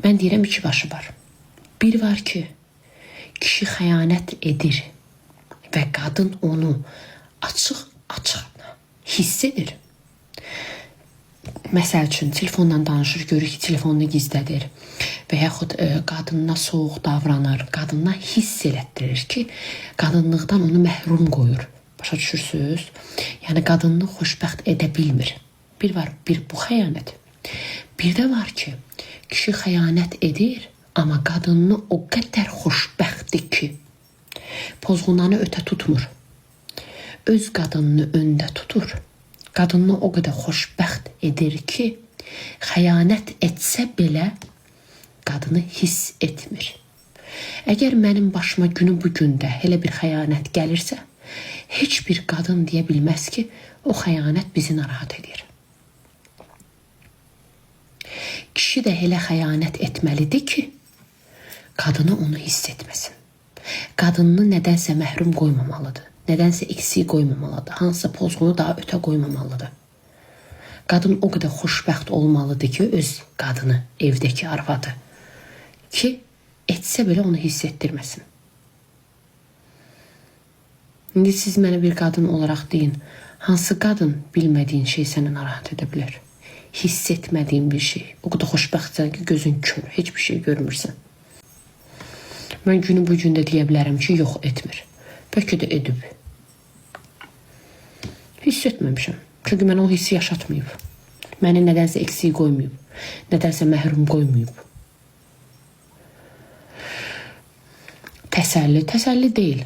Mən deyirəm iki başı var. Bir var ki, kişi xəyanət edir və qadın onu açıq hiss edir. Məsəl üçün, telefonla danışır, görür ki, telefonunu gizlədir və yaxud qadınına soğuq davranır, qadınına hiss elətdirir ki, qadınlıqdan onu məhrum qoyur. Başa düşürsünüz? Yəni, qadınını xoşbəxt edə bilmir. Bir var, bu xəyanət. Bir də var ki, kişi xəyanət edir, amma qadınını o qədər xoşbəxtdir ki, pozğunanı ötə tutmur. Öz qadınını öndə tutur. Qadını o qədər xoşbəxt edir ki, xəyanət etsə belə qadını hiss etmir. Əgər mənim başıma günü bu gündə elə bir xəyanət gəlirsə, heç bir qadın deyə bilməz ki, o xəyanət bizi narahat edir. Kişi də elə xəyanət etməlidir ki, qadını onu hiss etməsin. Qadını nədənsə məhrum qoymamalıdır. Nədənsə eksik qoymamalıdır. Hansısa pozğunu daha ötə qoymamalıdır. Qadın o qədər xoşbəxt olmalıdır ki, öz qadını, evdəki arvadı ki, etsə belə onu hiss etdirməsin. İndi siz mənə bir qadın olaraq deyin, hansı qadın bilmədiyin şey səni narahat edə bilər? Hiss etmədiyin bir şey. O qədər xoşbəxtsən ki, gözün kör, heç bir şey görmürsən. Mən günü bu gündə deyə bilərəm ki, yox etmir. Bəlkə də edib. Hiss etməmişəm. Çünki mən o hissi yaşatmayıb. Məni nədənsə eksik qoymayıb. Nədənsə məhrum qoymayıb. Təsəlli deyil.